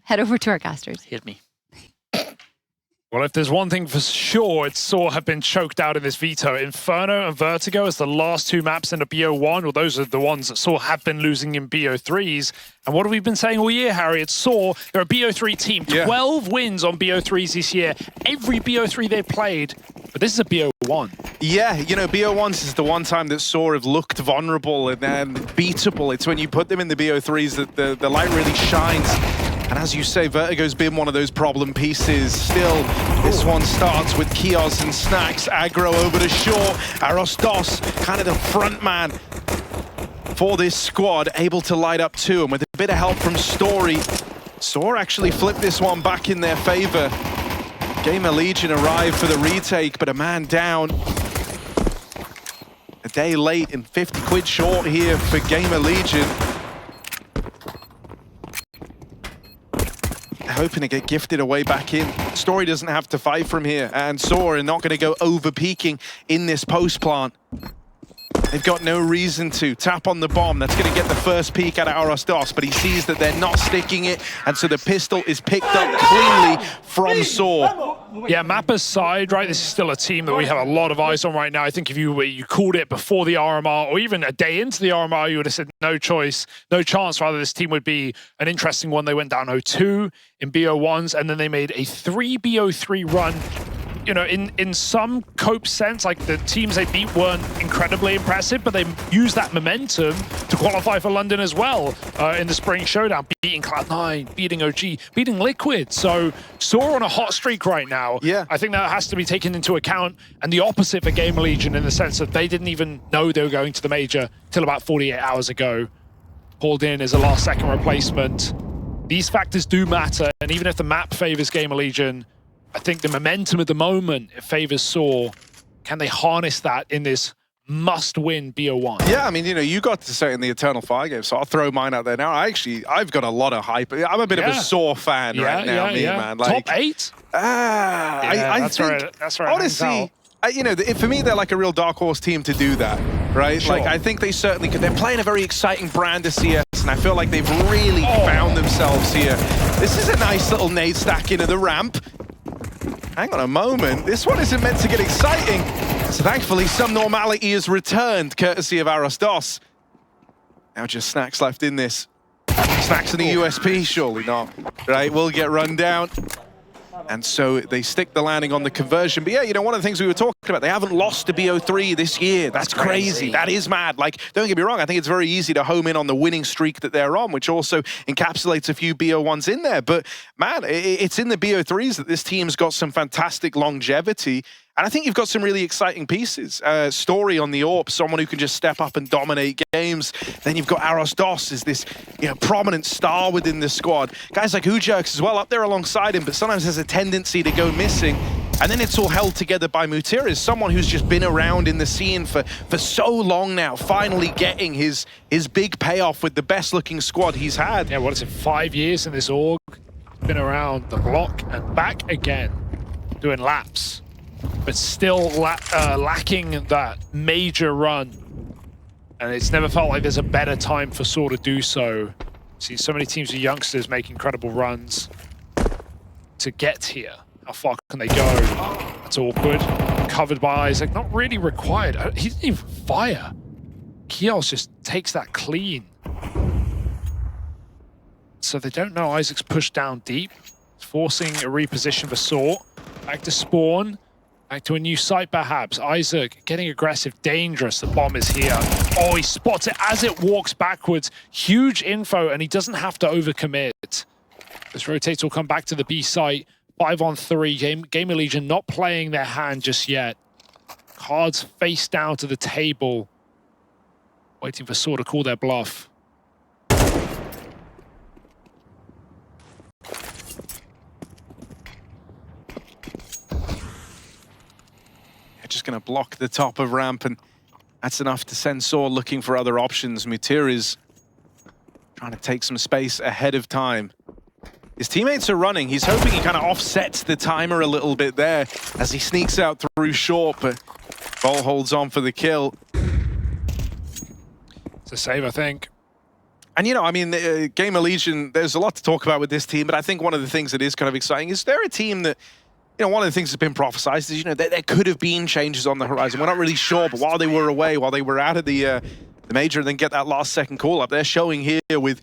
head over to our casters. Hit me. Well, if there's one thing for sure, it's sAw have been choked out in this veto. Inferno and Vertigo as the last two maps in the BO1. Well, those are the ones that sAw have been losing in BO3s. And what have we been saying all year, Harry? It's sAw. They're a BO3 team. 12 wins on BO3s this year. Every BO3 they've played. But this is a BO1. Yeah, you know, BO1s is the one time that sAw have looked vulnerable and beatable. It's when you put them in the BO3s that the light really shines. And as you say, Vertigo's been one of those problem pieces. Still, this one starts with Kios and Snacks. Aggro over to short. Arosdos, kind of the front man for this squad, able to light up too. And with a bit of help from Story, sAw actually flipped this one back in their favor. GamerLegion arrived for the retake, but a man down. A day late and 50 quid short here for GamerLegion. Hoping to get gifted away back in. Story doesn't have to fight from here, and sAw are not going to go over peaking in this post plant. They've got no reason to. Tap on the bomb. That's going to get the first peek out of Arosdos, but he sees that they're not sticking it, and so the pistol is picked up cleanly from sAw. Yeah, map aside, right, this is still a team that we have a lot of eyes on right now. I think if you called it before the RMR, or even a day into the RMR, you would have said no chance, rather this team would be an interesting one. They went down 0-2 in BO1s, and then they made a 3 BO3 run. You know, in some Cope sense, like the teams they beat weren't incredibly impressive, but they used that momentum to qualify for London as well in the Spring Showdown, beating Cloud9, beating OG, beating Liquid. So sAw on a hot streak right now. Yeah. I think that has to be taken into account, and the opposite for GamerLegion in the sense that they didn't even know they were going to the major till about 48 hours ago. Pulled in as a last-second replacement. These factors do matter, and even if the map favors GamerLegion, I think the momentum at the moment, it favors sAw. Can they harness that in this must-win BO1? Yeah, I mean, you know, you got to say it in the Eternal Fire game, so I'll throw mine out there now. I've got a lot of hype. I'm a bit of a sAw fan right now, man. Like, Top 8? I think, that's right. honestly, you know, for me, they're like a real dark horse team to do that, right? Sure. Like, I think they certainly could. They're playing a very exciting brand of CS, and I feel like they've really found themselves here. This is a nice little nade stack into the ramp. Hang on a moment, this one isn't meant to get exciting. So thankfully, some normality is returned, courtesy of Arosdos. Now just Snacks left in this. Snacks in the USP, surely not. Right, we'll get run down. And so they stick the landing on the conversion. But yeah, you know, one of the things we were talking about, they haven't lost to BO3 this year. That's crazy. That is mad. Like, don't get me wrong, I think it's very easy to home in on the winning streak that they're on, which also encapsulates a few BO1s in there. But man, it's in the BO3s that this team's got some fantastic longevity. And I think you've got some really exciting pieces. Story on the AWP, someone who can just step up and dominate games. Then you've got Arosdos as this, you know, prominent star within the squad. Guys like Ujerks as well up there alongside him, but sometimes there's a tendency to go missing. And then it's all held together by Mutira, someone who's just been around in the scene for so long now, finally getting his big payoff with the best looking squad he's had. Yeah, what is it, 5 years in this org? Been around the block and back again, doing laps. But still lacking that major run. And it's never felt like there's a better time for sAw to do so. See so many teams of youngsters make incredible runs to get here. How far can they go? That's awkward. Covered by Isaac, not really required. He didn't even fire. Kios just takes that clean. So they don't know Isaac's pushed down deep. It's forcing a reposition for sAw. Back to spawn. Back to a new site, perhaps. Isaac getting aggressive, dangerous. The bomb is here. Oh, he spots it as it walks backwards. Huge info, and he doesn't have to overcommit. This rotates will come back to the B site. 5-on-3. GamerLegion not playing their hand just yet. Cards face down to the table. Waiting for sAw to call their bluff. Just going to block the top of ramp, and that's enough to send sAw looking for other options. Mutira is trying to take some space ahead of time. His teammates are running. He's hoping he kind of offsets the timer a little bit there as he sneaks out through short, but Ball holds on for the kill. It's a save, I think. And, you know, I mean, GamerLegion, there's a lot to talk about with this team, but I think one of the things that is kind of exciting is they're a team that, you know, one of the things that's been prophesized is, you know, there could have been changes on the horizon. We're not really sure, but while they were away, while they were out of the major and then get that last second call up, they're showing here with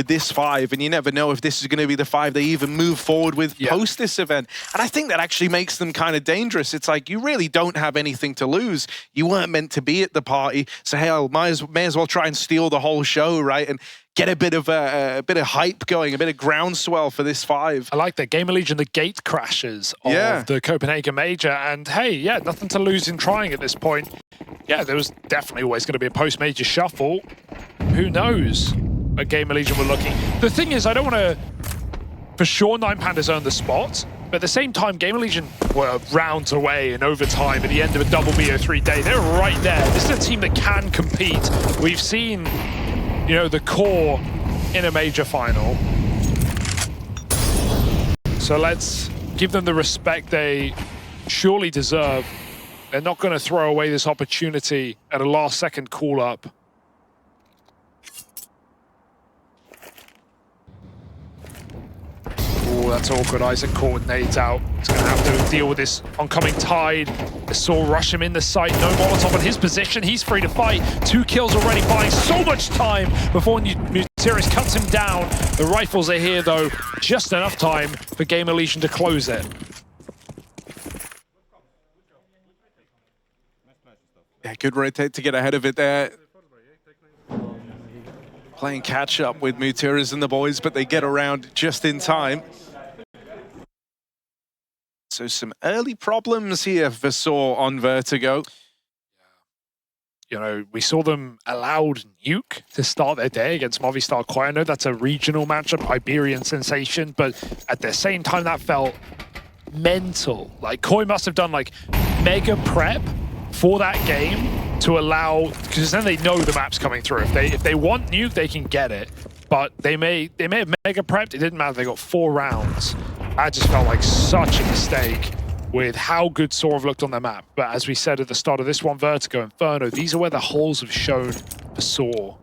this 5, and you never know if this is going to be the 5 they even move forward with post this event. And I think that actually makes them kind of dangerous. It's like, you really don't have anything to lose. You weren't meant to be at the party, so hell, may as well try and steal the whole show, right? And get a bit of hype going, a bit of groundswell for this 5. I like that. GamerLegion, the gate crashes of the Copenhagen major, and hey, yeah, nothing to lose in trying at this point. Yeah, there was definitely always going to be a post-major shuffle. Who knows where GamerLegion were looking. The thing is, I don't want to... For sure, 9Pandas earned the spot, but at the same time, GamerLegion were rounds away in overtime at the end of a double BO3 day. They're right there. This is a team that can compete. We've seen, you know, the core in a major final. So let's give them the respect they surely deserve. They're not going to throw away this opportunity at a last-second call-up. Oh, that's awkward. Isaac coordinates out. He's going to have to deal with this oncoming tide. The sAw rush him in the sight. No Molotov in his position. He's free to fight. 2 kills already, buying so much time before Muteris cuts him down. The rifles are here, though. Just enough time for GamerLegion to close it. Yeah, good rotate to get ahead of it there. Playing catch-up with Muteris and the boys, but they get around just in time. So some early problems here for sAw on Vertigo. You know, we saw them allowed Nuke to start their day against Movistar Koi. I know that's a regional matchup, Iberian sensation, but at the same time that felt mental. Like, Koi must have done like mega prep for that game to allow, because then they know the map's coming through. If they want Nuke, they can get it. But they may have mega prepped. It didn't matter. They got 4 rounds. That just felt like such a mistake with how good sAw have looked on their map. But as we said at the start of this one, Vertigo, Inferno, these are where the holes have shown for sAw.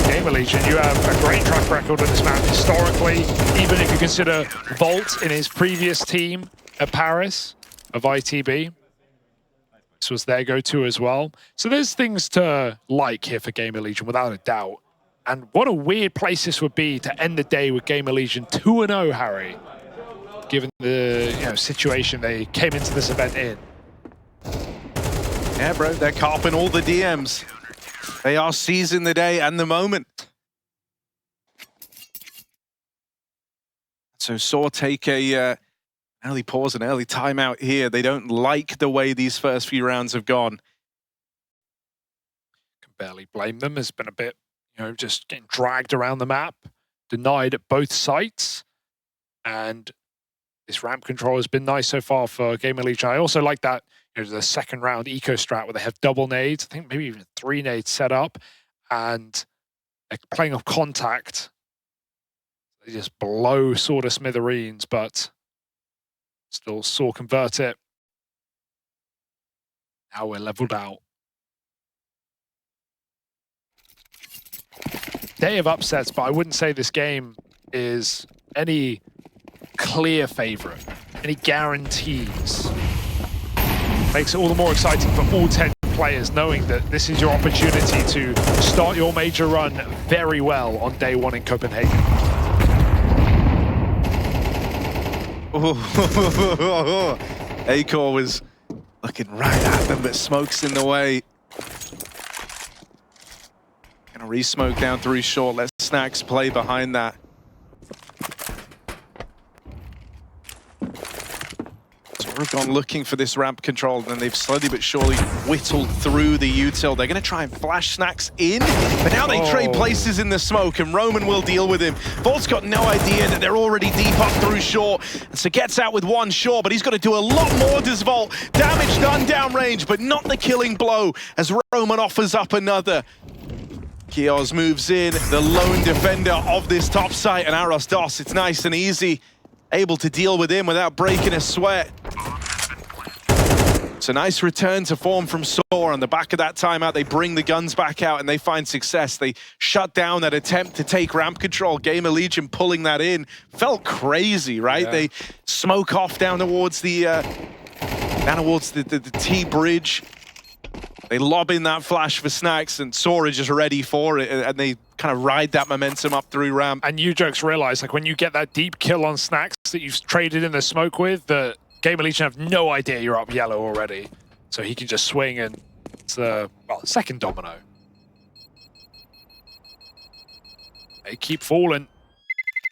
GamerLegion, you have a great track record on this map historically, even if you consider Volt in his previous team at Paris of ITB. This was their go-to as well. So there's things to like here for GamerLegion, without a doubt. And what a weird place this would be to end the day with GamerLegion 2-0, Harry, given the situation they came into this event in. Yeah, bro, they're carping all the DMs. They are seizing the day and the moment. So sAw take a early pause, an early timeout here. They don't like the way these first few rounds have gone. Can barely blame them. It's been a bit, just getting dragged around the map, denied at both sites. And this ramp control has been nice so far for GamerLegion. I also like that, the second round eco strat where they have double nades. I think maybe even 3 nades set up. And they're playing off contact. They just blow sort of smithereens, but still sAw convert it. Now we're leveled out. Day of upsets, but I wouldn't say this game is any clear favorite, any guarantees. Makes it all the more exciting for all 10 players, knowing that this is your opportunity to start your major run very well on day 1 in Copenhagen. Acor was looking right at them, but smoke's in the way. Gonna re-smoke down through short. Let Snacks play behind that. So we've gone looking for this ramp control, and they've slowly but surely whittled through the util. They're gonna try and flash Snacks in, but now they trade places in the smoke, and Roman will deal with him. Volt's got no idea that they're already deep up through short, and so gets out with 1 short, but he's got to do a lot more, does Volt. Damage done downrange, but not the killing blow, as Roman offers up another. Kioz moves in, the lone defender of this top site, and Aros Dos, it's nice and easy, able to deal with him without breaking a sweat. It's a nice return to form from sAw. On the back of that timeout, they bring the guns back out and they find success. They shut down that attempt to take ramp control. GamerLegion pulling that in. Felt crazy, right? Yeah. They smoke off down towards the T bridge. They lob in that flash for Snacks, and sAw is just ready for it, and they kind of ride that momentum up through ramp. And you jokes realize, like, when you get that deep kill on Snacks that you've traded in the smoke with, the GamerLegion have no idea you're up yellow already. So he can just swing, and it's the, well, second domino. They keep falling.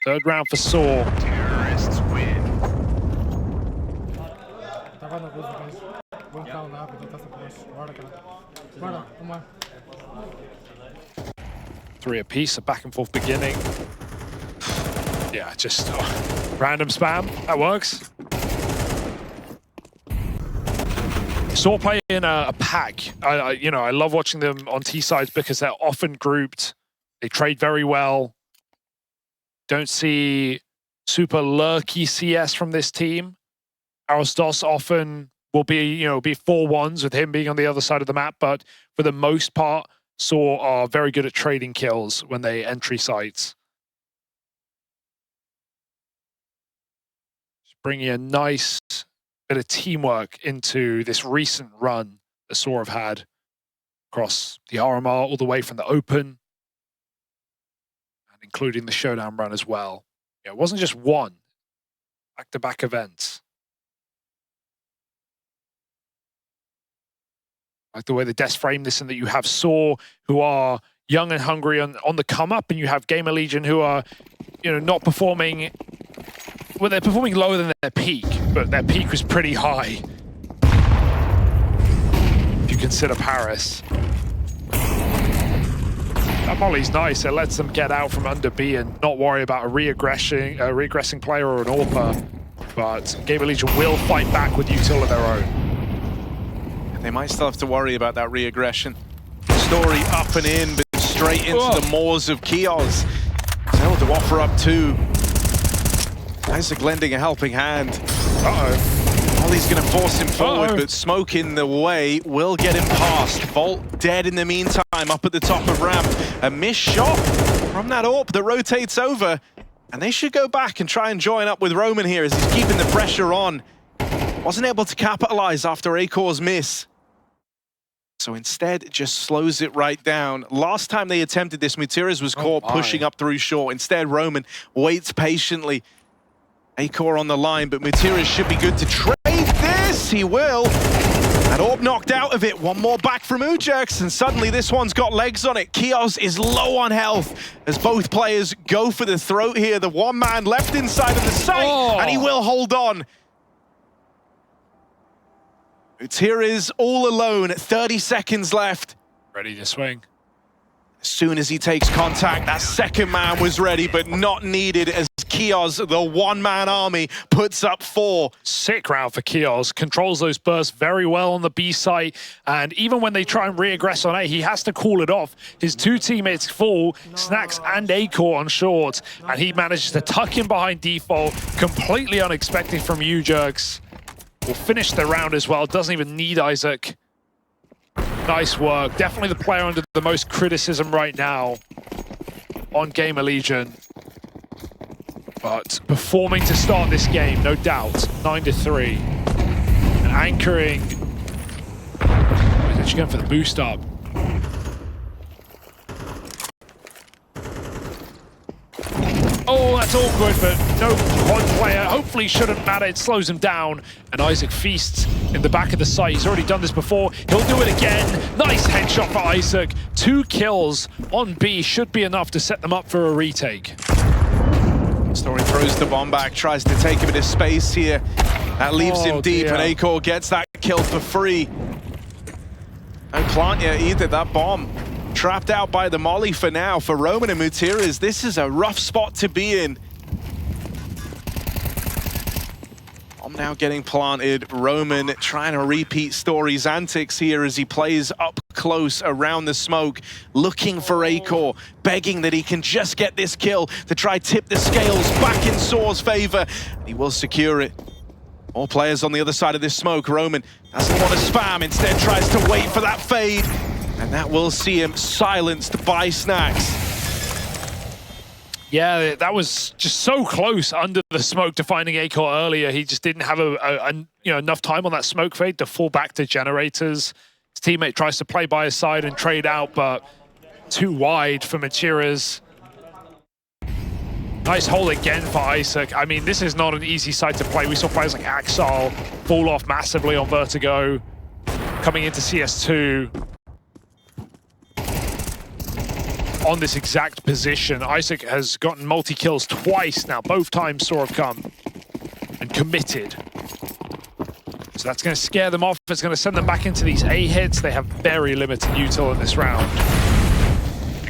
Third round for sAw. Terrorists win. Three apiece, a back and forth beginning. Yeah, just random spam. That works. sAw play in a pack. You know, I love watching them on T sides because they're often grouped. They trade very well. Don't see super lurky CS from this team. Arosdos often will be, you know, be 4-1s with him being on the other side of the map, but for the most part, sAw are very good at trading kills when they entry sites. Just bringing a nice bit of teamwork into this recent run that sAw have had across the RMR all the way from the Open and including the Showdown run as well. Yeah, it wasn't just one, back-to-back events. Like the way the devs frame this, and that you have sAw, who are young and hungry on the come up, and you have GamerLegion, who are, you know, not performing. Well, they're performing lower than their peak, but their peak was pretty high. If you consider Paris. That molly's nice. It lets them get out from under B and not worry about a regressing player or an AWPer. But GamerLegion will fight back with util of their own. They might still have to worry about that re-aggression. Story up and in, but straight into the maws of Kios. He's able to offer up two. Isaac lending a helping hand. Ollie's going to force him forward, but smoke in the way will get him past. Volt dead in the meantime up at the top of ramp. A missed shot from that AWP that rotates over. And they should go back and try and join up with Roman here as he's keeping the pressure on. Wasn't able to capitalize after Akor's miss. So instead, it just slows it right down. Last time they attempted this, Mutiras was caught pushing up through short. Instead, Roman waits patiently. Akor on the line, but Mutiras should be good to trade this. He will. And AWP knocked out of it. One more back from Ujax, and suddenly this one's got legs on it. Kios is low on health as both players go for the throat here. The one man left inside of the site, and he will hold on. Mutiras all alone, 30 seconds left. Ready to swing. As soon as he takes contact, that second man was ready, but not needed as Kios, the one-man army, puts up 4. Sick round for Kios. Controls those bursts very well on the B site, and even when they try and re-aggress on A, he has to call it off. His two teammates fall, Snacks and Akor on short, and he manages to tuck in behind default, completely unexpected from Ujerks. Will finish the round as well, doesn't even need Isaac. Nice work. Definitely the player under the most criticism right now on GamerLegion. But performing to start this game, no doubt. 9-3. And anchoring. He's actually going for the boost up. Oh, that's awkward, but no quad player. Hopefully shouldn't matter. It slows him down. And Isaac feasts in the back of the site. He's already done this before. He'll do it again. Nice headshot for Isaac. 2 kills on B should be enough to set them up for a retake. Story throws the bomb back, tries to take a bit of space here. That leaves him deep, and Akor gets that kill for free. No plant yet either, that bomb. Trapped out by the molly for now. For Roman and Mutiras, this is a rough spot to be in. I'm now getting planted. Roman trying to repeat Story's antics here as he plays up close around the smoke, looking for Akor, begging that he can just get this kill to try tip the scales back in sAw's favor. He will secure it. More players on the other side of this smoke. Roman doesn't want to spam, instead tries to wait for that fade. And that will see him silenced by Snax. Yeah, that was just so close under the smoke to finding Acor earlier. He just didn't have enough time on that smoke fade to fall back to generators. His teammate tries to play by his side and trade out, but too wide for Matiras. Nice hole again for Isaac. I mean, this is not an easy side to play. We saw players like Axal fall off massively on Vertigo coming into CS2. On this exact position, Isaac has gotten multi-kills twice now. Both times sAw have come and committed. So that's going to scare them off. It's going to send them back into these A hits. They have very limited util in this round.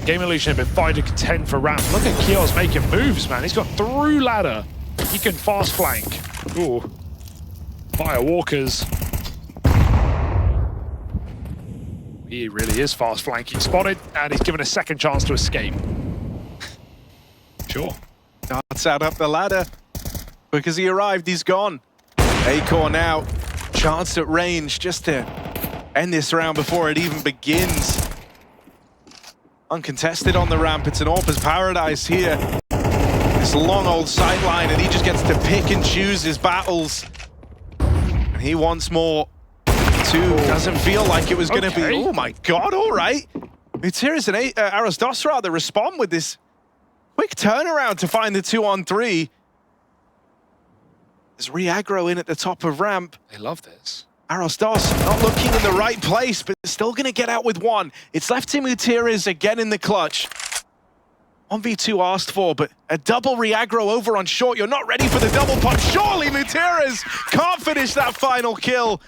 GamerLegion have been fine to contend for ramp. Look at Kiel's making moves, man. He's got through ladder. He can fast flank. Ooh. Fire walkers. He really is fast flanking. Spotted, and he's given a second chance to escape. Sure. Darts out up the ladder. Because he arrived, he's gone. Acor now. Chance at range just to end this round before it even begins. Uncontested on the ramp. It's an AWP's paradise here. This long old sideline, and he just gets to pick and choose his battles. And he wants more. Two doesn't feel like it was going to be. Oh my god, all right. Matiras and Arosdos rather respond with this quick turnaround to find the 2-on-3. There's re-aggro in at the top of ramp. They love this. Arosdos not looking in the right place, but still going to get out with one. It's left to Matiras again in the clutch. 1v2 asked for, but a double re-aggro over on short. You're not ready for the double pop. Surely Matiras can't finish that final kill.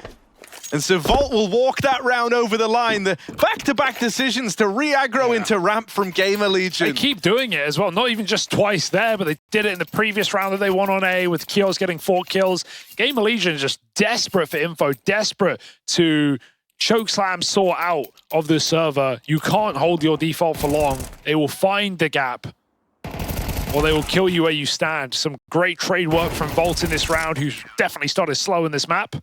And so Volt will walk that round over the line. The back-to-back decisions to re-aggro into ramp from GamerLegion. They keep doing it as well. Not even just twice there, but they did it in the previous round that they won on A with Kios getting 4 kills. GamerLegion is just desperate for info, desperate to chokeslam sAw out of the server. You can't hold your default for long. They will find the gap, or they will kill you where you stand. Some great trade work from Volt in this round, who's definitely started slow in this map.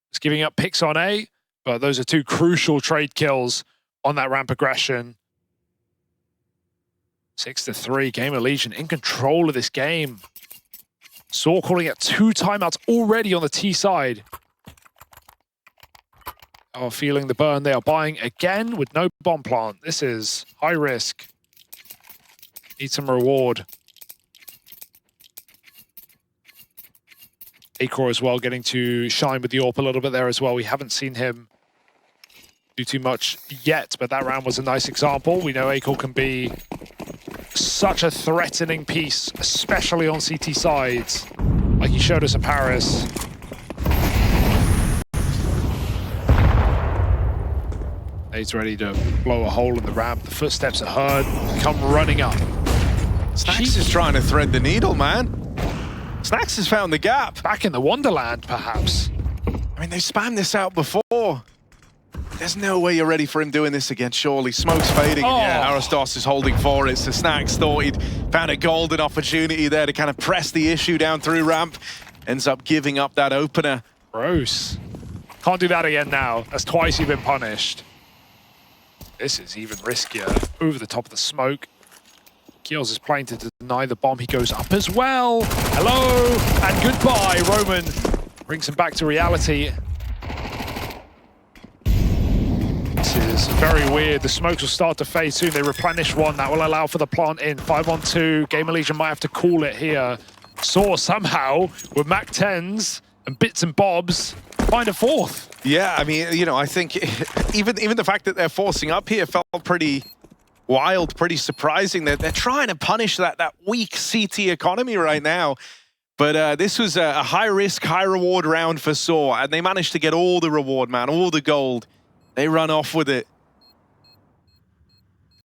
It's giving up picks on A, but those are 2 crucial trade kills on that ramp aggression. 6-3, GamerLegion in control of this game. sAw calling it 2 timeouts already on the T side. Are feeling the burn. They are buying again with no bomb plant. This is high risk. Need some reward. Acor as well, getting to shine with the AWP a little bit there as well. We haven't seen him do too much yet, but that round was a nice example. We know Acor can be such a threatening piece, especially on CT sides, like he showed us in Paris. He's ready to blow a hole in the ramp. The footsteps are heard, come running up. Snax is trying to thread the needle, man. Snax has found the gap. Back in the Wonderland, perhaps. I mean, they spammed this out before. There's no way you're ready for him doing this again, surely. Smoke's fading, and yeah, Arosdos is holding for it. So Snax thought he'd found a golden opportunity there to kind of press the issue down through ramp. Ends up giving up that opener. Gross. Can't do that again now. That's twice you've been punished. This is even riskier. Over the top of the smoke. Kiels is playing to deny the bomb. He goes up as well. Hello and goodbye. Roman brings him back to reality. This is very weird. The smokes will start to fade soon. They replenish one. That will allow for the plant in. 5-on-2. GamerLegion might have to call it here. sAw somehow with Mac 10s and bits and bobs find a 4th. Yeah, I mean, you know, I think even the fact that they're forcing up here felt pretty wild, pretty surprising. They're trying to punish that weak CT economy right now. But this was a high-risk, high-reward round for sAw, and they managed to get all the reward, man, all the gold. They run off with it.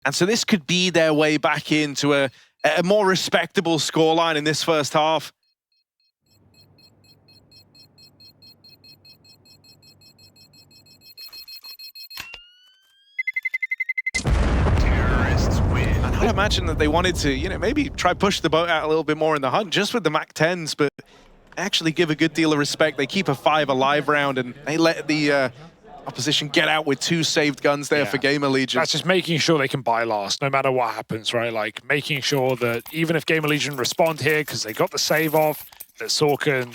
And so this could be their way back into a more respectable scoreline in this first half. I'd imagine that they wanted to, you know, maybe try push the boat out a little bit more in the hunt, just with the Mac 10s, but actually give a good deal of respect. They keep a 5 alive round, and they let the opposition get out with 2 saved guns there for GamerLegion. That's just making sure they can buy last, no matter what happens, right? Like, making sure that even if GamerLegion respond here, because they got the save off, that sAw can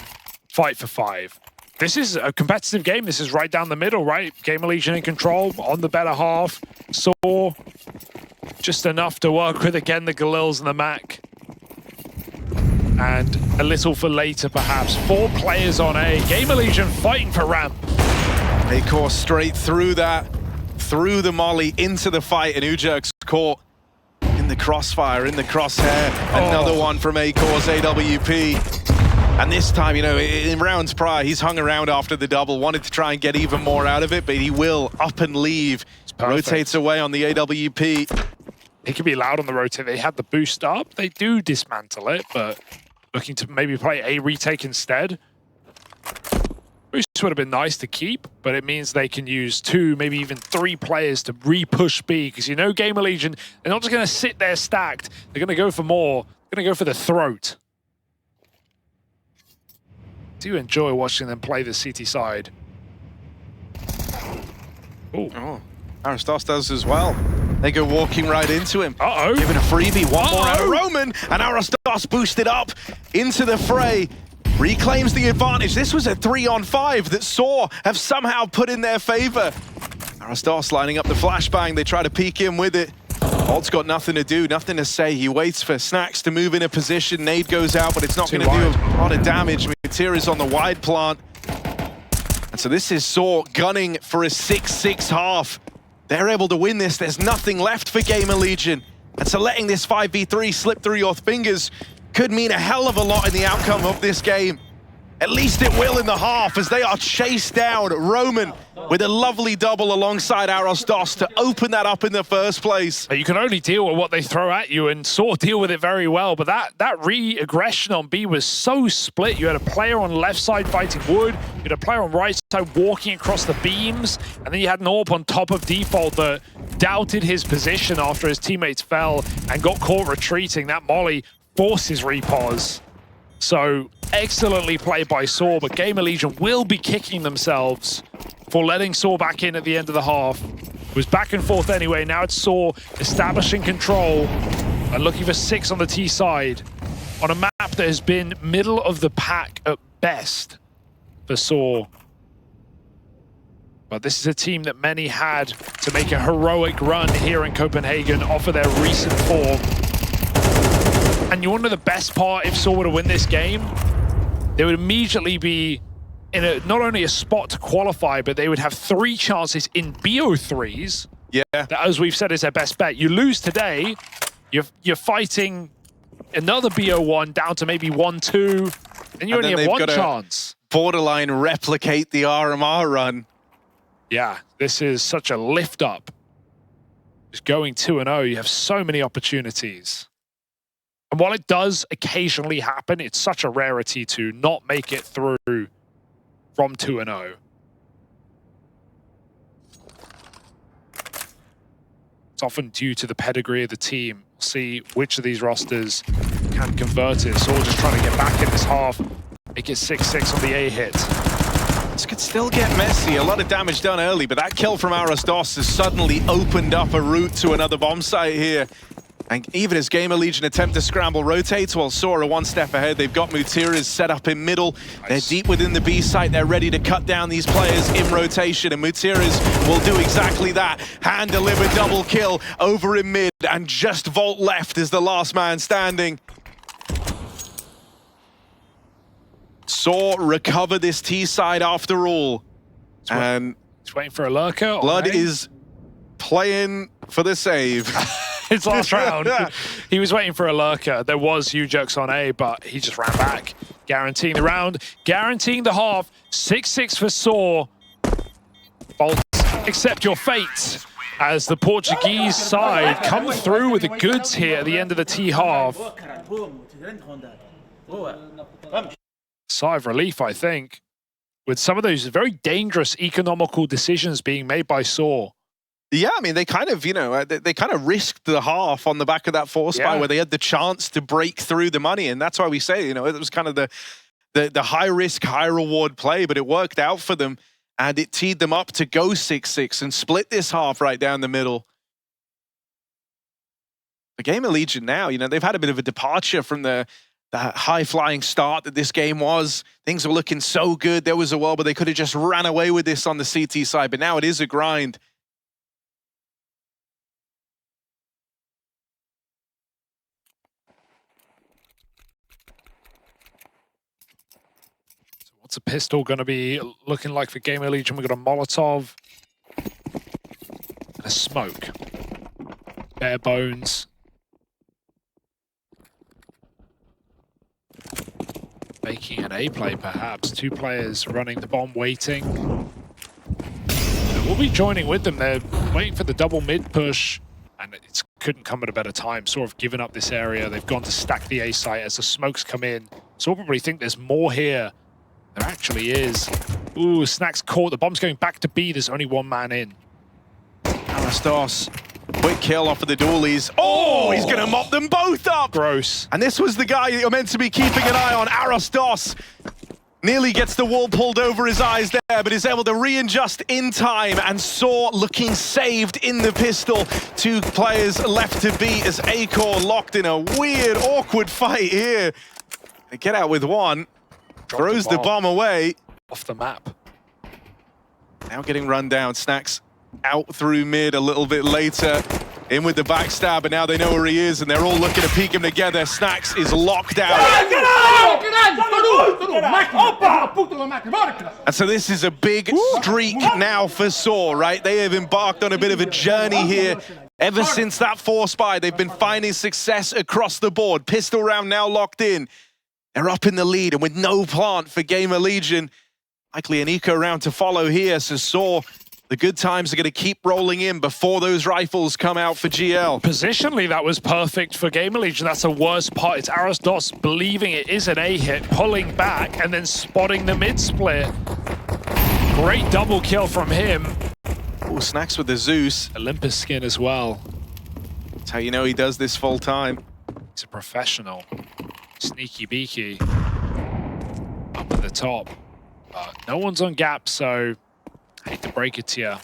fight for 5. This is a competitive game. This is right down the middle, right? GamerLegion in control, on the better half. sAw, just enough to work with, again, the Galils and the Mac. And a little for later, perhaps. 4 players on A. GamerLegion fighting for ramp. Akor straight through that, through the molly, into the fight, and Ujerk's caught in the crossfire, in the crosshair. Another one from Akor's AWP. And this time, you know, in rounds prior, he's hung around after the double, wanted to try and get even more out of it, but he will up and leave. Rotates away on the AWP. He can be loud on the rotate. They had the boost up. They do dismantle it, but looking to maybe play a retake instead. Boost would have been nice to keep, but it means they can use 2, maybe even 3 players to re-push B, because you know GamerLegion, they're not just going to sit there stacked. They're going to go for more. They're going to go for the throat. I do enjoy watching them play the CT side. Ooh. Oh, Aristos does as well. They go walking right into him. Uh-oh. Giving a freebie, one more out of Roman, and Aristos boosted up into the fray. Reclaims the advantage. This was a 3-on-5 that sAw have somehow put in their favor. Aristos lining up the flashbang. They try to peek in with it. Alt's got nothing to do, nothing to say. He waits for Snacks to move in a position. Nade goes out, but it's not going to do a lot of damage. Mateera's on the wide plant. And so this is sAw gunning for a 6-6 half. They're able to win this. There's nothing left for GamerLegion. And so letting this 5v3 slip through your fingers could mean a hell of a lot in the outcome of this game. At least it will in the half, as they are chased down. Roman with a lovely double alongside Aristos to open that up in the first place. You can only deal with what they throw at you, and sAw deal with it very well. But that re-aggression on B was so split. You had a player on left side fighting wood, you had a player on right side walking across the beams, and then you had an AWP on top of default that doubted his position after his teammates fell and got caught retreating. That molly forced his repause. So excellently played by sAw, but GamerLegion will be kicking themselves for letting sAw back in at the end of the half. It was back and forth anyway. Now it's sAw establishing control and looking for 6 on the T side on a map that has been middle of the pack at best for sAw. But this is a team that many had to make a heroic run here in Copenhagen off of their recent form. And you want to know the best part, if sAw were to win this game, they would immediately be in not only a spot to qualify, but they would have 3 chances in BO3s. Yeah. That, as we've said, is their best bet. You lose today, you're fighting another BO1 down to maybe 1-2, and you only have 1 chance. Borderline replicate the RMR run. Yeah, this is such a lift up. Just going 2-0, you have so many opportunities. And while it does occasionally happen, it's such a rarity to not make it through from 2-0. It's often due to the pedigree of the team. We'll see which of these rosters can convert it. So we're just trying to get back in this half. Make it 6-6 on the A hit. This could still get messy. A lot of damage done early, but that kill from Aristos has suddenly opened up a route to another bomb site here. And even as GamerLegion attempt to scramble rotates, while sAw are 1 step ahead, they've got Mateera's set up in middle. Nice. They're deep within the B site. They're ready to cut down these players in rotation, and Mateera's will do exactly that. Hand-delivered double kill over in mid, and just Volt left is the last man standing. sAw recover this T side after all. And it's waiting for a lurker. Blood is playing for the save. His last round, he was waiting for a lurker. There was Ujerk's on A, but he just ran back, guaranteeing the round, guaranteeing the half. 6-6 for sAw. Bolt, accept your fate as the Portuguese side come through with the goods here at the end of the T half. Sigh of relief, I think, with some of those very dangerous economical decisions being made by sAw. Yeah, I mean, they kind of, you know, they kind of risked the half on the back of that force buy where they had the chance to break through the money. And that's why we say, you know, it was kind of the the high risk, high reward play, but it worked out for them, and it teed them up to go 6-6 and split this half right down the middle. The GamerLegion now, you know, they've had a bit of a departure from the high-flying start that this game was. Things were looking so good. There was a world where they could have just ran away with this on the CT side, but now it is a grind. What's a pistol going to be looking like for GamerLegion? We've got a Molotov and a smoke. Bare bones. Making an A play, perhaps. 2 players running the bomb, waiting. We'll be joining with them. They're waiting for the double mid push, and it couldn't come at a better time. Sort of given up this area. They've gone to stack the A site as the smokes come in. So we'll probably think there's more here. There actually is. Ooh, Snack's caught. The bomb's going back to B. There's only 1 man in. Arastos, quick kill off of the dualies. Oh, he's going to mop them both up. Gross. And this was the guy you're meant to be keeping an eye on. Arastos nearly gets the wall pulled over his eyes there, but is able to re-adjust in time, and sAw looking saved in the pistol. 2 players left to beat as Acor locked in a weird, awkward fight here. They get out with 1. Throws the bomb away. Off the map. Now getting run down. Snacks out through mid a little bit later. In with the backstab, and now they know where he is, and they're all looking to peek him together. Snacks is locked out. And so this is a big streak now for sAw, right? They have embarked on a bit of a journey here. Ever since that 4 spy, they've been finding success across the board. Pistol round now locked in. They're up in the lead, and with no plant for GamerLegion, likely an eco round to follow here. So sAw, the good times are going to keep rolling in before those rifles come out for GL. Positionally, that was perfect for GamerLegion. That's the worst part. It's Arastos believing it is an A hit, pulling back, and then spotting the mid split. Great double kill from him. Oh, Snacks with the Zeus. Olympus skin as well. That's how you know he does this full time. He's a professional. Sneaky beaky. Up at the top. No one's on gap, so I hate to break it to you.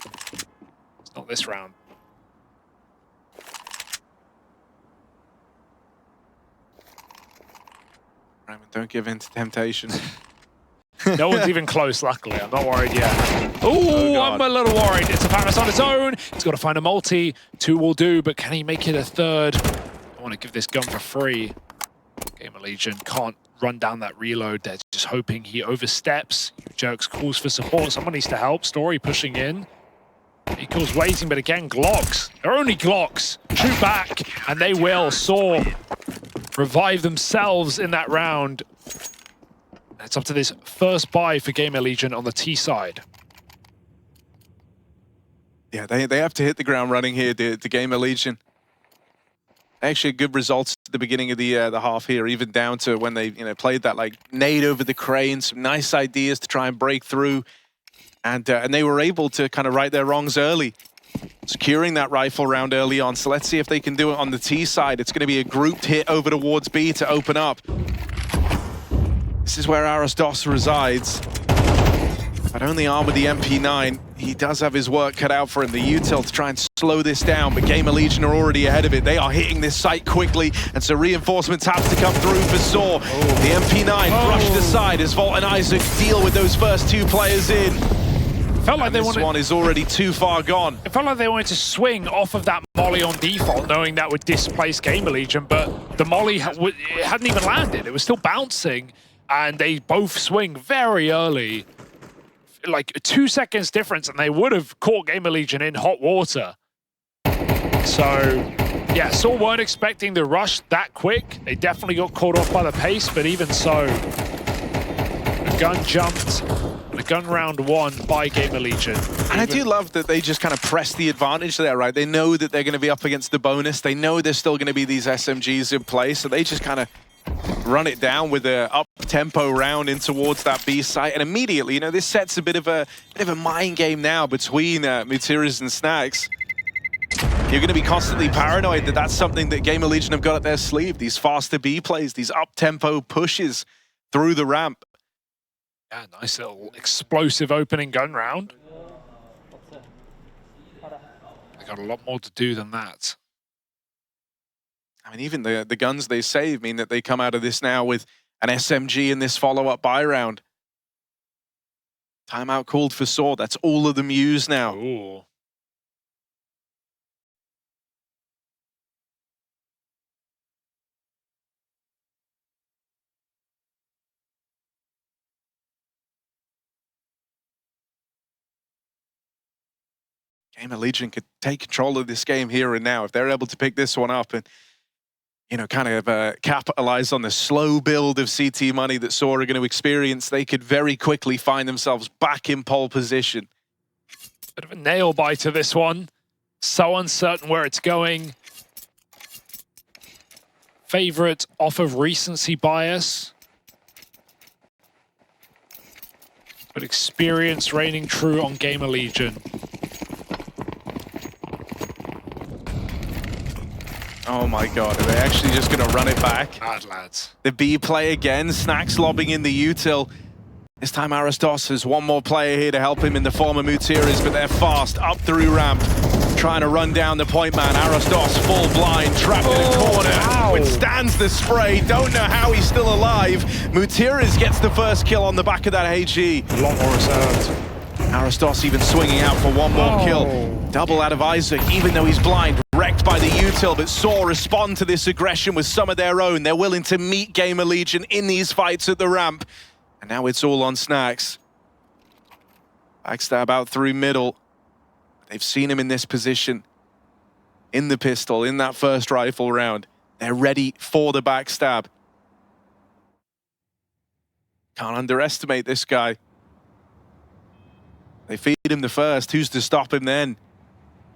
It's not this round. Raymond, don't give in to temptation. No one's even close, luckily. I'm not worried yet. Ooh, I'm a little worried. It's a Paris on its own. He's got to find a multi. 2 will do, but can he make it a 3rd? I want to give this gun for free. GamerLegion can't run down that reload. They're just hoping he oversteps. Jerks calls for support. Someone needs to help. Story pushing in. He calls waiting, but again, Glocks. They're only Glocks. Shoot back, and they will. sAw revive themselves in that round. It's up to this first buy for GamerLegion on the T side. Yeah, they have to hit the ground running here, the GamerLegion. Actually, good results at the beginning of the half here, even down to when they played that like nade over the crane. Some nice ideas to try and break through, and they were able to kind of right their wrongs early, securing that rifle round early on. So let's see if they can do it on the T side. It's going to be a grouped hit over towards B to open up. This is where Arastos resides. But only armed with the MP9, he does have his work cut out for him. The util to try and slow this down, but GamerLegion are already ahead of it. They are hitting this site quickly, and so reinforcements have to come through for sAw. The MP9 brushed aside as Volt and Isaac deal with those first 2 players in. Felt like this one is already too far gone. It felt like they wanted to swing off of that molly on default, knowing that would displace GamerLegion, but the molly it hadn't even landed. It was still bouncing, and they both swing very early. Like 2 seconds difference, and they would have caught GamerLegion in hot water. So, yeah, sAw weren't expecting the rush that quick. They definitely got caught off by the pace, but even so, the gun jumped. The gun round won by GamerLegion. And I do love that they just kind of press the advantage there, right? They know that they're going to be up against the bonus. They know there's still going to be these SMGs in play, so they just kind of run it down with a up-tempo round in towards that B site. And immediately, this sets a bit of a mind game now between Mutiras and Snacks. You're going to be constantly paranoid that that's something that GamerLegion have got up their sleeve. These faster B plays, these up-tempo pushes through the ramp. Yeah, nice little explosive opening gun round. They got a lot more to do than that. I mean, even the guns they save mean that they come out of this now with an SMG in this follow-up buy round. Timeout called for sAw. That's all of them used now. Ooh. GamerLegion could take control of this game here and now if they're able to pick this one up and, you know, kind of capitalize on the slow build of CT money that sAw are going to experience. They could very quickly find themselves back in pole position. Bit of a nail biter, this one. So uncertain where it's going. Favorite off of recency bias. But experience reigning true on GamerLegion. Oh my god, are they actually just going to run it back? Bad lads. The B play again, Snacks lobbing in the util. This time Arastos has one more player here to help him in the form of Mutiris, but they're fast, up through ramp, trying to run down the point man. Arastos full blind, trapped in a corner, ow. withstands the spray, don't know how he's still alive. Mutiris gets the first kill on the back of that HE. A lot more reserved. Arastos even swinging out for one more kill. Double out of Isaac, even though he's blind. Wrecked by the util, but sAw respond to this aggression with some of their own. They're willing to meet GamerLegion in these fights at the ramp. And now it's all on Snacks. Backstab out through middle. They've seen him in this position. In the pistol, in that first rifle round. They're ready for the backstab. Can't underestimate this guy. They feed him the first. Who's to stop him then?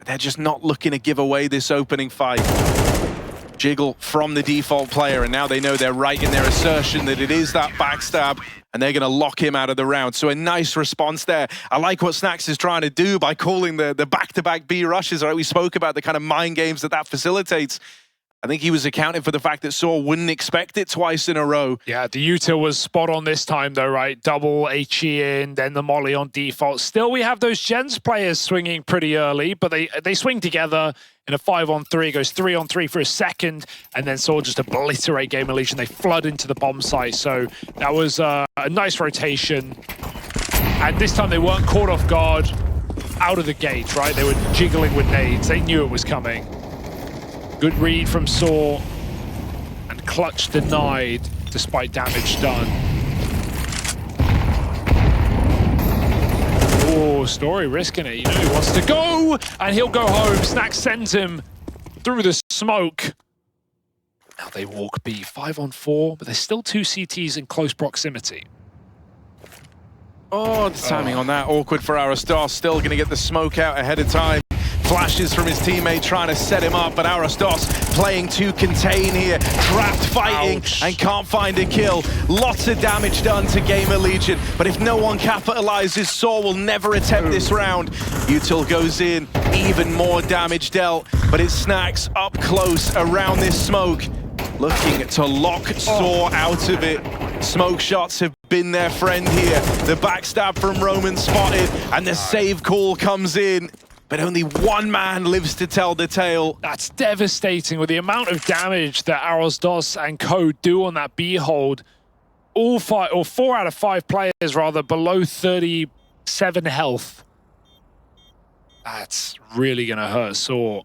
They're just not looking to give away this opening fight. Jiggle from the default player, and now they know they're right in their assertion that it is that backstab, and they're going to lock him out of the round. So a nice response there. I like what Snacks is trying to do by calling the back-to-back B rushes. Right? We spoke about the kind of mind games that facilitates. I think he was accounting for the fact that sAw wouldn't expect it twice in a row. Yeah, the util was spot on this time though, right? Double HE in, then the molly on default. Still, we have those Gens players swinging pretty early, but they swing together in a 5-on-3. It goes 3-on-3 for a second, and then sAw just obliterate GamerLegion. They flood into the bomb site, so that was a nice rotation. And this time they weren't caught off guard out of the gate, right? They were jiggling with nades. They knew it was coming. Good read from sAw, and clutch denied despite damage done. Oh, Story risking it. You know he wants to go, and he'll go home. Snacks sends him through the smoke. Now they walk B, 5-on-4, but there's still two CTs in close proximity. Oh, the timing on that. Awkward for Arastos. Still going to get the smoke out ahead of time. Flashes from his teammate trying to set him up, but Arastos playing to contain here. Trapped fighting. Ouch. And can't find a kill. Lots of damage done to GamerLegion, but if no one capitalizes, sAw will never attempt this round. Util goes in, even more damage dealt, but it's Snacks up close around this smoke. Looking to lock sAw out of it. Smoke shots have been their friend here. The backstab from Roman spotted, and the save call comes in. But only one man lives to tell the tale. That's devastating with the amount of damage that Arastos and co do on that B hold. All 4 out of 5 players rather below 37 health. That's really gonna hurt sAw.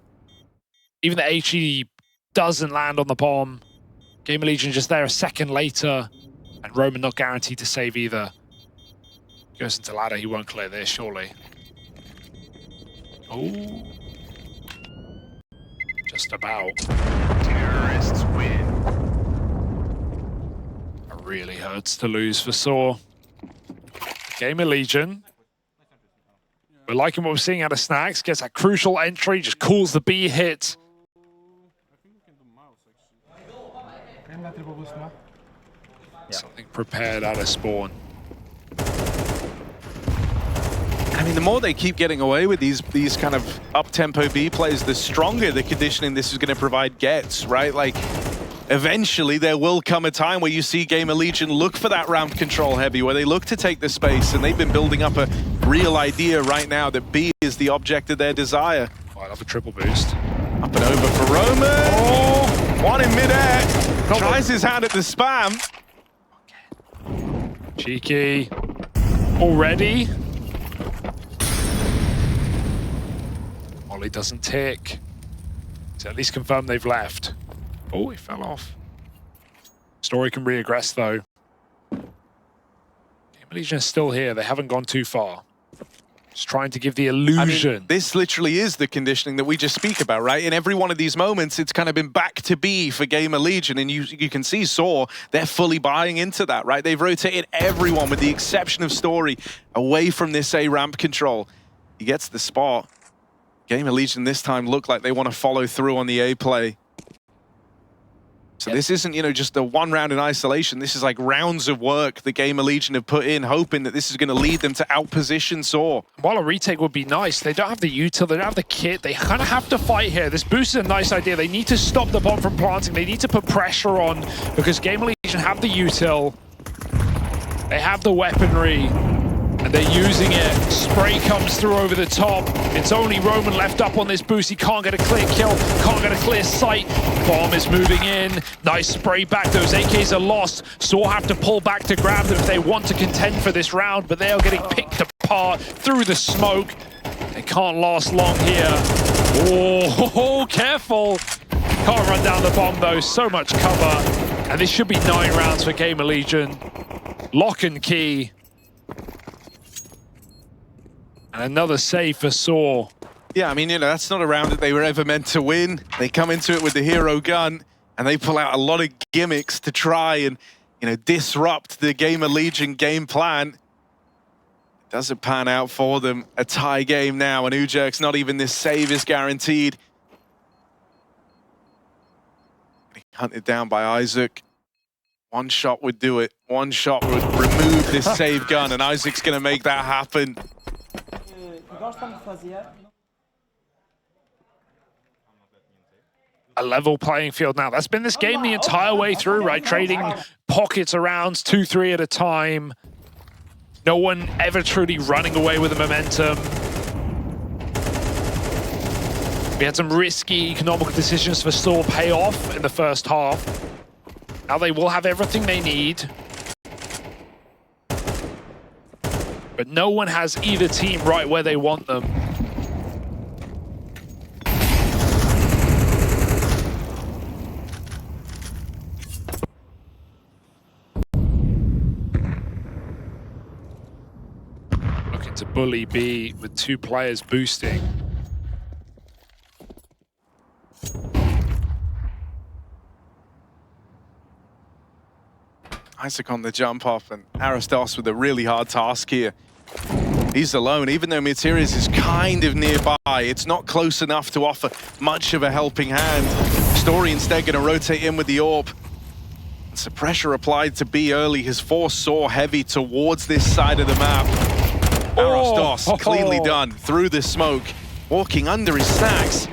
Even the HE doesn't land on the bomb. GamerLegion just there a second later, and Roman not guaranteed to save either. Goes into ladder, he won't clear this surely. Oh, just about. Terrorists win. It really hurts to lose for sAw. GamerLegion. We're liking what we're seeing out of Snacks. Gets that crucial entry, just calls the B hit. Something prepared out of spawn. I mean, the more they keep getting away with these kind of up-tempo B plays, the stronger the conditioning this is going to provide gets, right? Like, eventually there will come a time where you see GamerLegion look for that ramp control heavy, where they look to take the space, and they've been building up a real idea right now that B is the object of their desire. Oh, I love a triple boost. Up and over for Roman. Oh, one in midair. Tries his hand at the spam. Cheeky. Already. Molly doesn't tick. So at least confirm they've left. Oh, he fell off. Story can regress though. GamerLegion is still here. They haven't gone too far. Just trying to give the illusion. I mean, this literally is the conditioning that we just speak about, right? In every one of these moments, it's kind of been back to B for GamerLegion, and you can see sAw, they're fully buying into that, right? They've rotated everyone, with the exception of Story, away from this A ramp control. He gets the spot. GamerLegion this time look like they want to follow through on the A play. So this isn't, you know, just a one round in isolation. This is like rounds of work the GamerLegion have put in, hoping that this is going to lead them to outposition sAw. While a retake would be nice, they don't have the util, they don't have the kit. They kind of have to fight here. This boost is a nice idea. They need to stop the bomb from planting. They need to put pressure on, because GamerLegion have the util. They have the weaponry. And they're using it. Spray comes through over the top. It's only Roman left up on this boost. He can't get a clear kill, can't get a clear sight. Bomb is moving in. Nice spray back. Those AKs are lost. sAw have to pull back to grab them if they want to contend for this round, but they are getting picked apart through the smoke. They can't last long here. Oh, careful. Can't run down the bomb though. So much cover. And this should be 9 rounds for GamerLegion. Lock and key. And another save for sAw. Yeah, I mean, you know, that's not a round that they were ever meant to win. They come into it with the hero gun, and they pull out a lot of gimmicks to try and, you know, disrupt the GamerLegion game plan. It doesn't pan out for them. A tie game now, and Ujerk's not even this save is guaranteed. Getting hunted down by Isaac. One shot would do it. One shot would remove this save gun, and Isaac's going to make that happen. A level playing field now. That's been this game the entire way through, right? Trading pockets around 2-3 at a time. No one ever truly running away with the momentum. We had some risky economical decisions for sAw pay off in the first half. Now they will have everything they need. But no one has either team right where they want them. Looking to bully B with 2 players boosting. Isaac on the jump off, and Aristos with a really hard task here. He's alone, even though Materials is kind of nearby. It's not close enough to offer much of a helping hand. Story instead going to rotate in with the AWP. And so pressure applied to B early has forced sAw heavy towards this side of the map. Aristos, cleanly done through the smoke, walking under his stacks.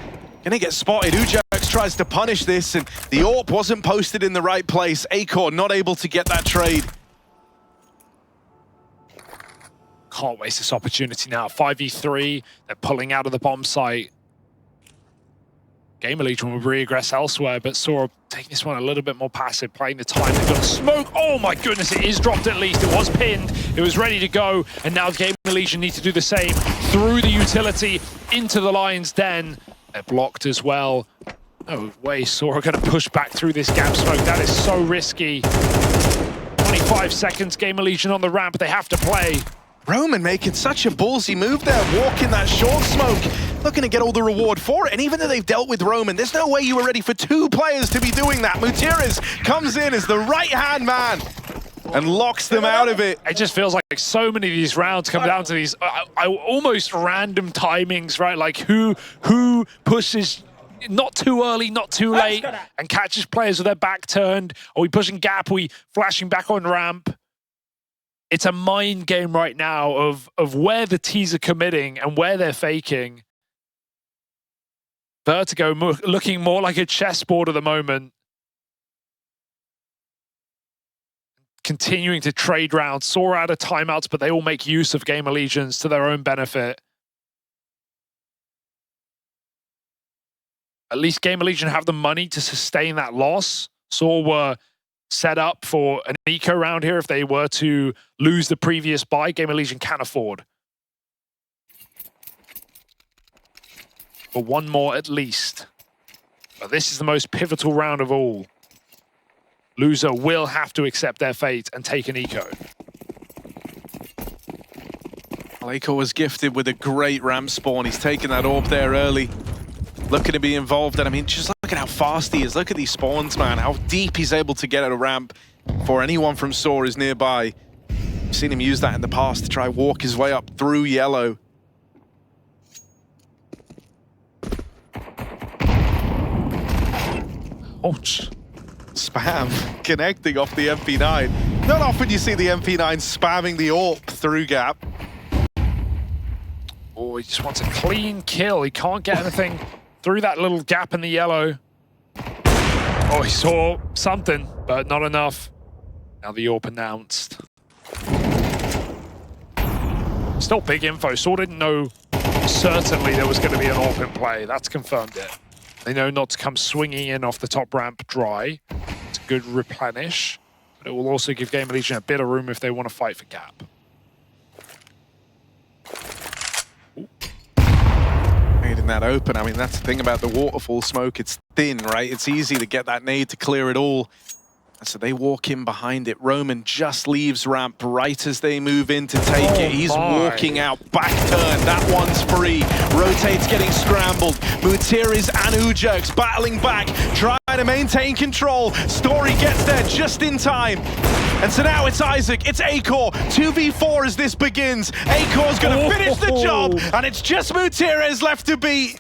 Gonna get spotted. Ujerk's tries to punish this, and the AWP wasn't posted in the right place. Acor not able to get that trade. Can't waste this opportunity now. 5v3, they're pulling out of the bomb site. GamerLegion will reaggress elsewhere, but sAw taking this one a little bit more passive, playing the time. They've got smoke. Oh my goodness, it is dropped at least. It was pinned, it was ready to go, and now GamerLegion need to do the same. Through the utility, into the Lion's Den. They're blocked as well. No way, sAw are going to push back through this gap smoke. That is so risky. 25 seconds, GamerLegion on the ramp. They have to play. Roman making such a ballsy move there, walking that short smoke, looking to get all the reward for it. And even though they've dealt with Roman, there's no way you were ready for 2 players to be doing that. Mutiras comes in as the right-hand man and locks them out of it. It just feels like so many of these rounds come down to these almost random timings, right? Like who pushes not too early, not too late, and catches players with their back turned. Are we pushing gap? Are we flashing back on ramp? It's a mind game right now of where the T's are committing and where they're faking. Vertigo looking more like a chessboard at the moment. continuing to trade rounds. Saw out of timeouts, but they all make use of GamerLegions to their own benefit. At least GamerLegion have the money to sustain that loss. Saw were set up for an eco round here if they were to lose the previous buy. GamerLegion can afford. But one more at least. But this is the most pivotal round of all. Loser will have to accept their fate and take an eco. Eiko was gifted with a great ramp spawn. He's taken that orb there early. Looking to be involved, and I mean, just look at how fast he is. Look at these spawns, man. How deep he's able to get at a ramp before anyone from sAw is nearby. I've seen him use that in the past to try walk his way up through yellow. Ouch. Spam connecting off the MP9. Not often you see the MP9 spamming the AWP through gap. Oh, he just wants a clean kill. He can't get anything through that little gap in the yellow. Oh, he saw something, but not enough. Now the AWP announced. Still big info. Saw didn't know certainly there was going to be an AWP in play. That's confirmed it. They know not to come swinging in off the top ramp dry. It's a good replenish. But it will also give GamerLegion a bit of room if they want to fight for gap. In that open, I mean, that's the thing about the waterfall smoke. It's thin, right? It's easy to get that nade to clear it all. And so they walk in behind it. Roman just leaves ramp right as they move in to take it. He's walking out, back turn, that one's free. Rotate's getting scrambled. Mutiris and Ujerks battling back, trying to maintain control. Story gets there just in time. And so now it's Isaac, it's Acor, 2v4 as this begins. Acor's gonna finish the job, and it's just Mutiris left to beat.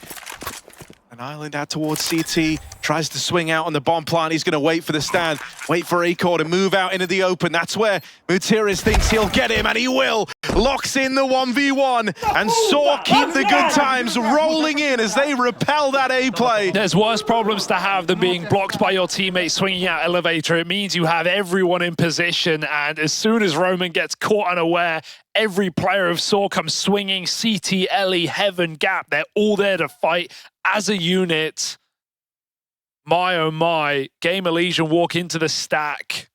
An island out towards CT, tries to swing out on the bomb plant. He's gonna wait for the stand, wait for Acor to move out into the open. That's where Mutiris thinks he'll get him, and he will. Locks in the 1v1, and sAw keep the good times rolling in as they repel that A play. There's worse problems to have than being blocked by your teammate swinging out elevator. It means you have everyone in position, and as soon as Roman gets caught unaware, every player of sAw comes swinging. CT, Ellie, Heaven, Gap, they're all there to fight as a unit. My oh my, GamerLegion walk into the stack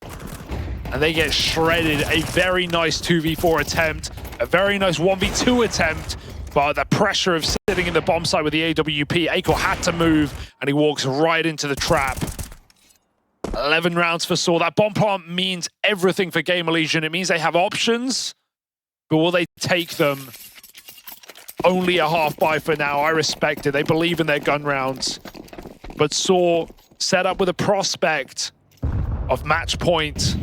and they get shredded. A very nice 2v4 attempt, a very nice 1v2 attempt, but the pressure of sitting in the bomb site with the AWP, Acor had to move and he walks right into the trap. 11 rounds for sAw. That bomb plant means everything for GamerLegion. It means they have options, but will they take them? Only a half buy for now. I respect it. They believe in their gun rounds. But sAw set up with a prospect of match point.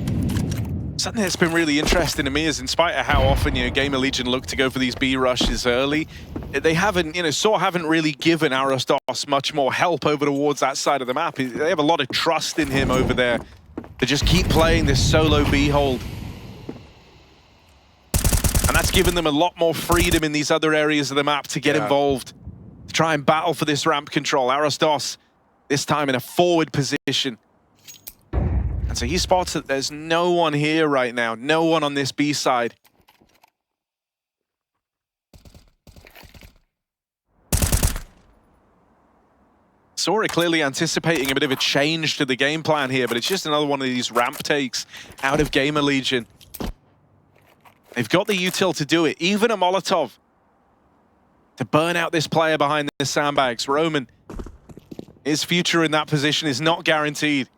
Something that's been really interesting to me is, in spite of how often, you know, GamerLegion look to go for these B rushes early, they haven't, you know, sAw haven't really given Arostos much more help over towards that side of the map. They have a lot of trust in him over there to just keep playing this solo B hold. And that's given them a lot more freedom in these other areas of the map to get involved, to try and battle for this ramp control. Arostos, this time in a forward position. And so he spots that there's no one here right now, no one on this B side. sAw are clearly anticipating a bit of a change to the game plan here, but it's just another one of these ramp takes out of GamerLegion. They've got the util to do it, even a Molotov, to burn out this player behind the sandbags. Roman, his future in that position is not guaranteed.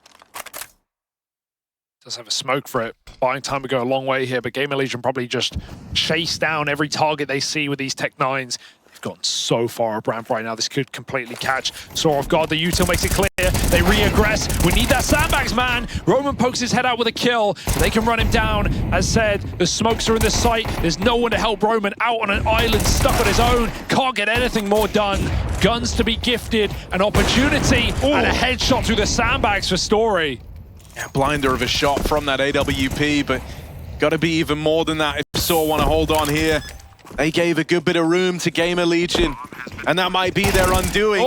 Does have a smoke for it. Buying time would go a long way here, but GamerLegion probably just chase down every target they see with these Tech 9s. They've gotten so far up ramp right now, this could completely catch sAw off guard. The util makes it clear. They re-aggress. We need that sandbags, man. Roman pokes his head out with a kill. They can run him down. As said, the smokes are in the site. There's no one to help Roman out on an island, stuck on his own. Can't get anything more done. Guns to be gifted, an opportunity, and a headshot through the sandbags for Story. Yeah, blinder of a shot from that AWP, but got to be even more than that if sAw want to hold on here. They gave a good bit of room to GamerLegion, and that might be their undoing.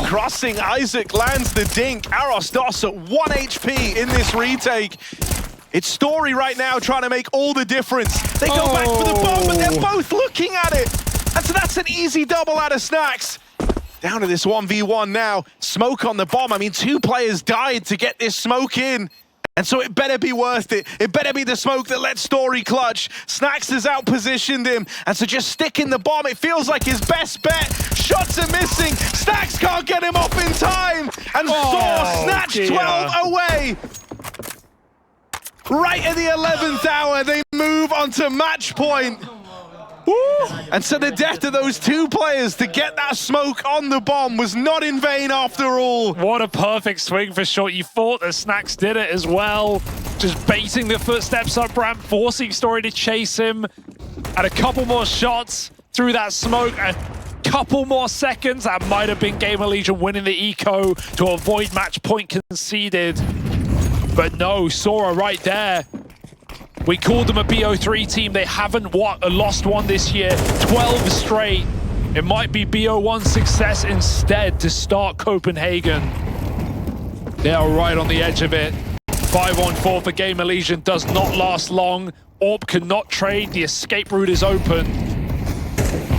Crossing, Isaac lands the dink. Arostos at 1 HP in this retake. It's Story right now trying to make all the difference. They go back for the bomb, but they're both looking at it. And so that's an easy double out of Snax. Down to this 1v1 now. Smoke on the bomb. I mean, 2 players died to get this smoke in. And so it better be worth it. It better be the smoke that lets Story clutch. Snax has outpositioned him. And so just sticking the bomb, it feels like his best bet. Shots are missing. Snax can't get him off in time. And sAw snatched 12 away. Right at the 11th hour, they move on to match point. Woo. And so the death of those 2 players to get that smoke on the bomb was not in vain after all. What a perfect swing for Short. You thought that Snax did it as well. Just baiting the footsteps up ramp, forcing Story to chase him. And a couple more shots through that smoke. A couple more seconds. That might have been GamerLegion winning the eco to avoid match point conceded. But no, sAw right there. We called them a BO3 team. They haven't lost one this year. 12 straight. It might be BO1 success instead to start Copenhagen. They are right on the edge of it. 5-on-4 for GamerLegion does not last long. AWP cannot trade. The escape route is open.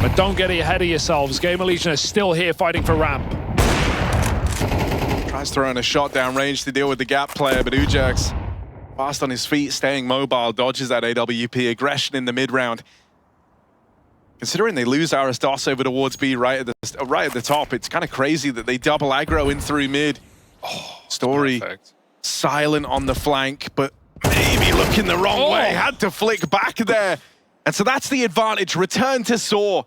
But don't get ahead of yourselves. GamerLegion is still here fighting for ramp. Tries throwing a shot down range to deal with the gap player, but Ujax fast on his feet, staying mobile, dodges that AWP aggression in the mid-round. Considering they lose Aristos over towards B right at the top, it's kind of crazy that they double aggro in through mid. Story silent on the flank, but maybe looking the wrong way. Had to flick back there. And so that's the advantage. Return to sAw.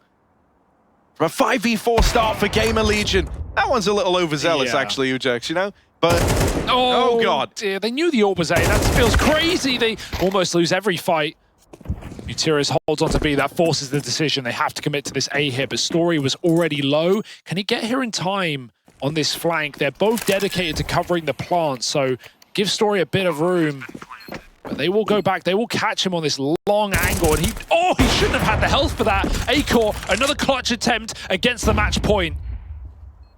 From a 5v4 start for GamerLegion. That one's a little overzealous, actually, Ujax, you know? But, oh God. Dear, they knew the AWP was A. That feels crazy. They almost lose every fight. Utiris holds on to B. That forces the decision. They have to commit to this A hit, but Story was already low. Can he get here in time on this flank? They're both dedicated to covering the plant, so give Story a bit of room. But they will go back. They will catch him on this long angle. And he shouldn't have had the health for that. Acor, another clutch attempt against the match point.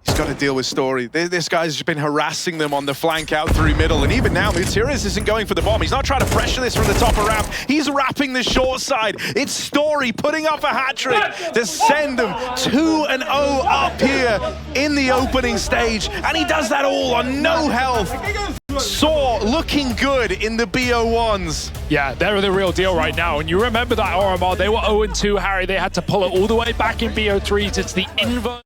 He's got to deal with Story. This guy's just been harassing them on the flank out through middle. And even now, Utiris isn't going for the bomb. He's not trying to pressure this from the top of ramp. He's wrapping the short side. It's Story putting up a hat-trick to send them 2-0 up here in the opening stage. And he does that all on no health. sAw looking good in the BO1s. Yeah, they're the real deal right now. And you remember that RMR, they were 0-2, Harry. They had to pull it all the way back in BO3s. It's the inverse.